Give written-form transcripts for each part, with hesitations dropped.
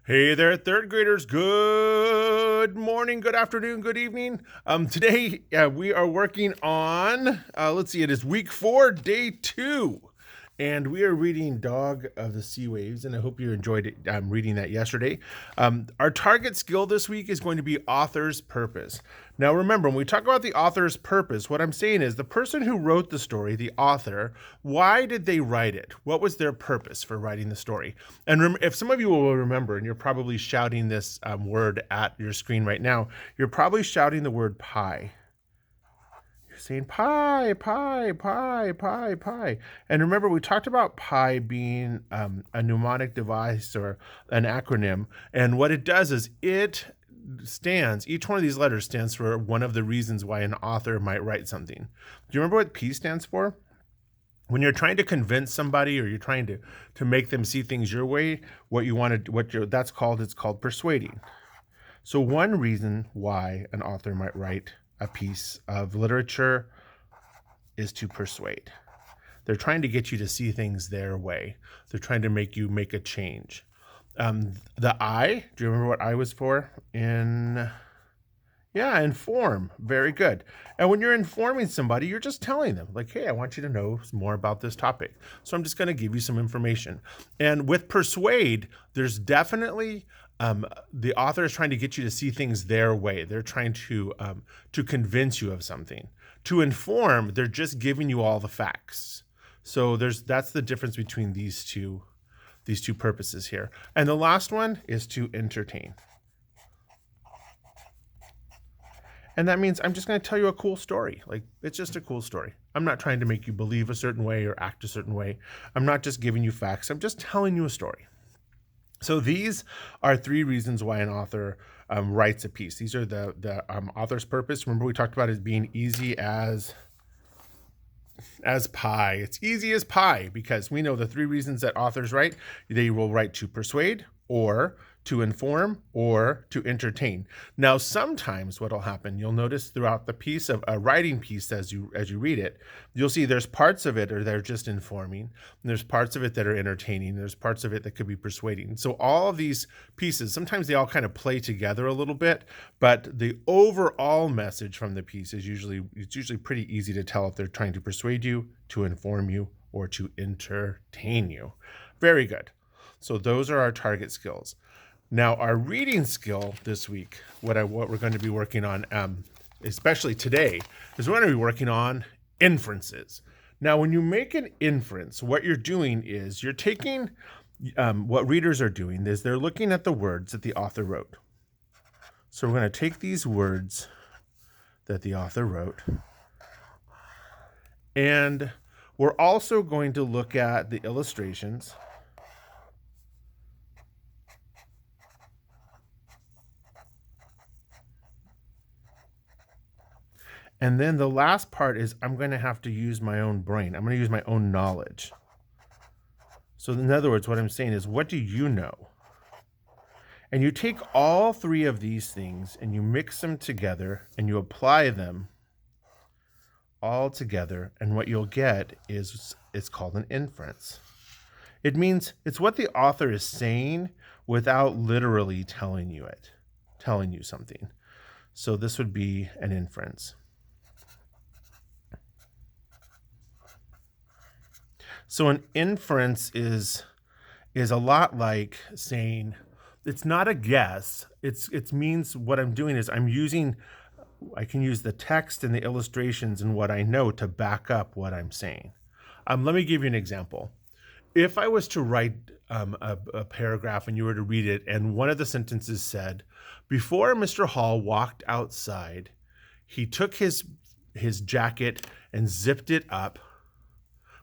Hey there, third graders. Good morning, good afternoon, good evening. Today we are working on, let's see, it is week 4, day 2. And we are reading Dog of the Sea Waves, and I hope you enjoyed it, reading that yesterday. Our target skill this week is going to be author's purpose. Now, remember, when we talk about the author's purpose, what I'm saying is the person who wrote the story, the author, why did they write it? What was their purpose for writing the story? And if some of you will remember, and you're probably shouting this word at your screen right now, you're probably shouting the word pie. You're saying pie, pie, pie, pie, pie. And remember, we talked about pie being a mnemonic device or an acronym. And what it does is each one of these letters stands for one of the reasons why an author might write something. Do you remember what P stands for? When you're trying to convince somebody or you're trying to make them see things your way, it's called persuading. So one reason why an author might write a piece of literature is to persuade. They're trying to get you to see things their way. They're trying to make you make a change. The I, do you remember what I was for? Inform. Very good. And when you're informing somebody, you're just telling them, like, hey, I want you to know more about this topic. So I'm just going to give you some information. And with persuade, there's definitely the author is trying to get you to see things their way. They're trying to convince you of something. To inform, they're just giving you all the facts. So that's the difference between these two purposes here. And the last one is to entertain. And that means I'm just going to tell you a cool story. Like, it's just a cool story. I'm not trying to make you believe a certain way or act a certain way. I'm not just giving you facts. I'm just telling you a story. So these are 3 reasons why an author writes a piece. These are the author's purpose. Remember, we talked about it being easy as pie. It's easy as pie because we know the 3 reasons that authors write. They will write to persuade, or to inform, or to entertain. Now, sometimes what'll happen, you'll notice throughout the piece of a writing piece as you read it, you'll see there's parts of it or they're just informing, and there's parts of it that are entertaining, there's parts of it that could be persuading. So all of these pieces, sometimes they all kind of play together a little bit, but the overall message from the piece is usually pretty easy to tell if they're trying to persuade you, to inform you, or to entertain you. Very good. So those are our target skills. Now, our reading skill this week, what we're going to be working on, especially today, is we're going to be working on inferences. Now, when you make an inference, what you're doing is you're taking what readers are doing is they're looking at the words that the author wrote. So we're going to take these words that the author wrote, and we're also going to look at the illustrations. And then the last part is I'm going to have to use my own brain. I'm going to use my own knowledge. So in other words, what I'm saying is, what do you know? And you take all 3 of these things and you mix them together and you apply them all together. And what you'll get is, it's called an inference. It means it's what the author is saying without literally telling you something. So this would be an inference. So an inference is a lot like saying, it's not a guess. It means what I'm doing is I can use the text and the illustrations and what I know to back up what I'm saying. Let me give you an example. If I was to write a paragraph and you were to read it, and one of the sentences said, before Mr. Hall walked outside, he took his jacket and zipped it up,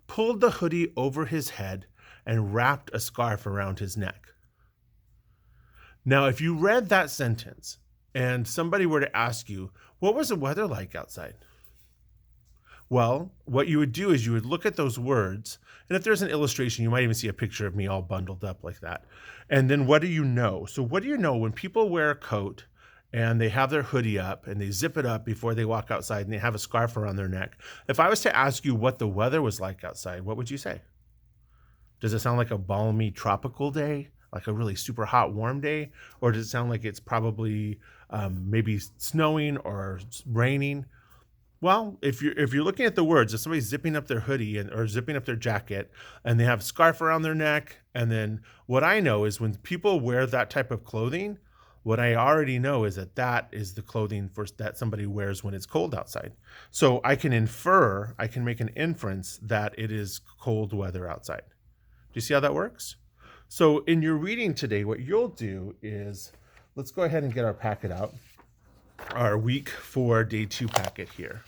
pulled the hoodie over his head, and wrapped a scarf around his neck. Now, if you read that sentence and somebody were to ask you, what was the weather like outside? Well, what you would do is you would look at those words, and if there's an illustration, you might even see a picture of me all bundled up like that. And then what do you know? So what do you know when people wear a coat and they have their hoodie up and they zip it up before they walk outside and they have a scarf around their neck? If I was to ask you what the weather was like outside, what would you say? Does it sound like a balmy tropical day? like a really super hot, warm day? Or does it sound like it's probably maybe snowing or raining? Well, if you're looking at the words, if somebody's zipping up their hoodie or zipping up their jacket and they have a scarf around their neck, and then what I know is when people wear that type of clothing, what I already know is that that is the clothing that somebody wears when it's cold outside. So I can make an inference that it is cold weather outside. Do you see how that works? So in your reading today, what you'll do is, let's go ahead and get our packet out, our week 4 day 2 packet here.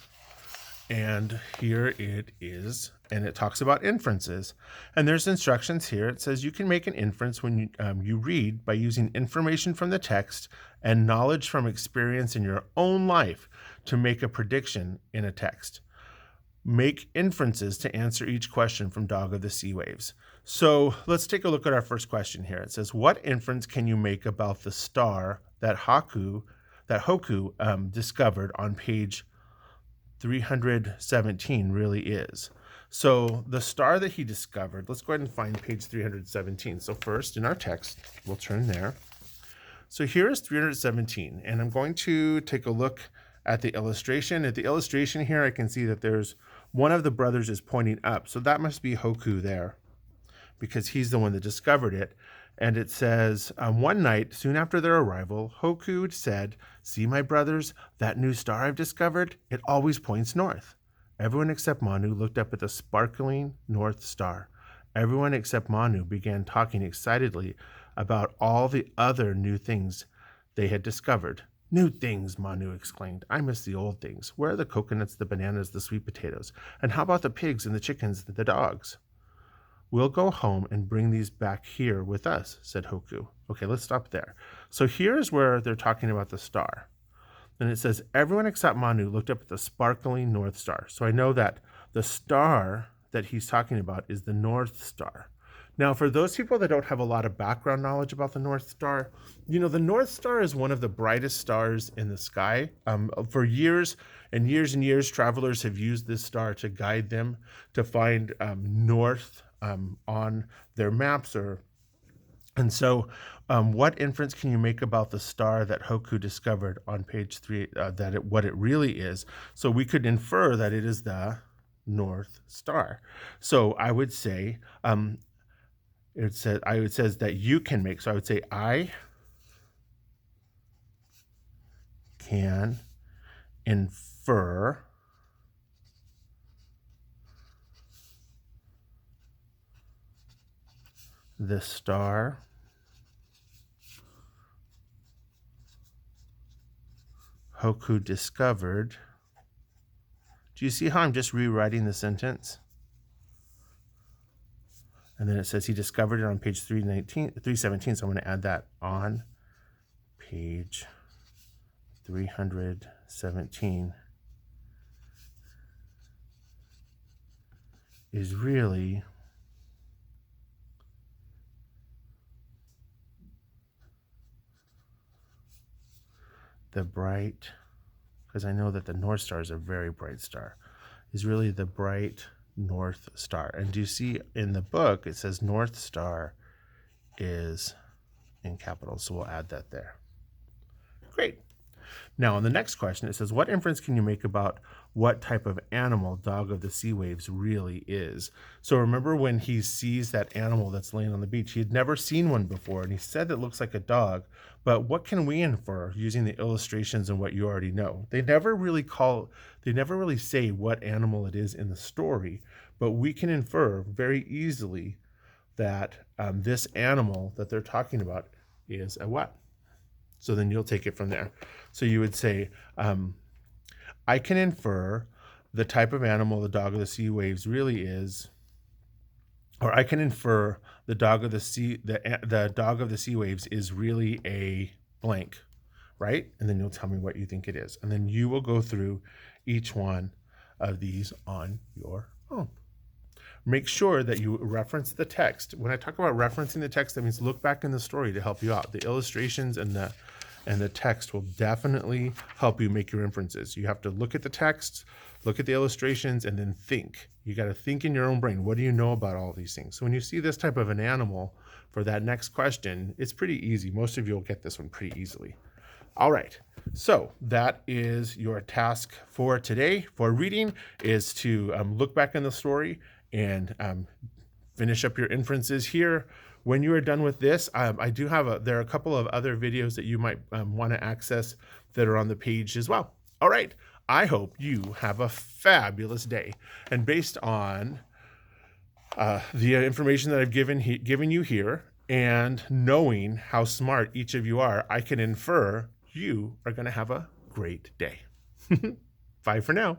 And here it is, and it talks about inferences. And there's instructions here. It says you can make an inference when you read by using information from the text and knowledge from experience in your own life to make a prediction in a text. Make inferences to answer each question from Dog of the Sea Waves. So let's take a look at our first question here. It says, what inference can you make about the star that Hoku discovered on page 317 really is? So the star that he discovered, let's go ahead and find page 317. So first in our text, we'll turn there. So here is 317, and I'm going to take a look at the illustration. At the illustration here, I can see that there's one of the brothers is pointing up. So that must be Hoku there, because he's the one that discovered it. And it says, one night, soon after their arrival, Hoku said, "See, my brothers, that new star I've discovered? It always points north." Everyone except Manu looked up at the sparkling North Star. Everyone except Manu began talking excitedly about all the other new things they had discovered. "New things," Manu exclaimed. "I miss the old things. Where are the coconuts, the bananas, the sweet potatoes? And how about the pigs and the chickens and the dogs?" "We'll go home and bring these back here with us," said Hoku. Okay, let's stop there. So here's where they're talking about the star. And it says, everyone except Manu looked up at the sparkling North Star. So I know that the star that he's talking about is the North Star. Now, for those people that don't have a lot of background knowledge about the North Star, the North Star is one of the brightest stars in the sky. For years and years and years, travelers have used this star to guide them to find north on their maps. And so what inference can you make about the star that Hoku discovered on page 3, what it really is? So we could infer that it is the North Star. So I would say, it says that you can make, so I would say I can infer the star Hoku discovered. Do you see how I'm just rewriting the sentence? And then it says he discovered it on page 317, so I'm going to add that on page 317 is really the bright, because I know that the North Star is a very bright star, is really the bright North Star. And do you see in the book, it says North Star is in capitals, so we'll add that there. Great. Now, on the next question, it says, what inference can you make about what type of animal Dog of the Sea Waves really is? So remember when he sees that animal that's laying on the beach, he had never seen one before, and he said it looks like a dog, but what can we infer using the illustrations and what you already know? They never really say what animal it is in the story, but we can infer very easily that this animal that they're talking about is a what? So then you'll take it from there. So you would say, I can infer the type of animal the Dog of the Sea Waves really is, or I can infer the Dog of the Sea, the Dog of the Sea Waves is really a blank, right? And then you'll tell me what you think it is. And then you will go through each one of these on your own. Make sure that you reference the text. When I talk about referencing the text, that means look back in the story to help you out. The illustrations and the text will definitely help you make your inferences. You have to look at the text, look at the illustrations, and then think. You got to think in your own brain. What do you know about all these things? So when you see this type of an animal, for that next question. It's pretty easy. Most of you will get this one pretty easily. All right, so that is your task for today for reading, is to look back in the story and finish up your inferences here. When you are done with this, there are a couple of other videos that you might want to access that are on the page as well. All right, I hope you have a fabulous day. And based on the information that I've given you here, and knowing how smart each of you are, I can infer you are going to have a great day. Bye for now.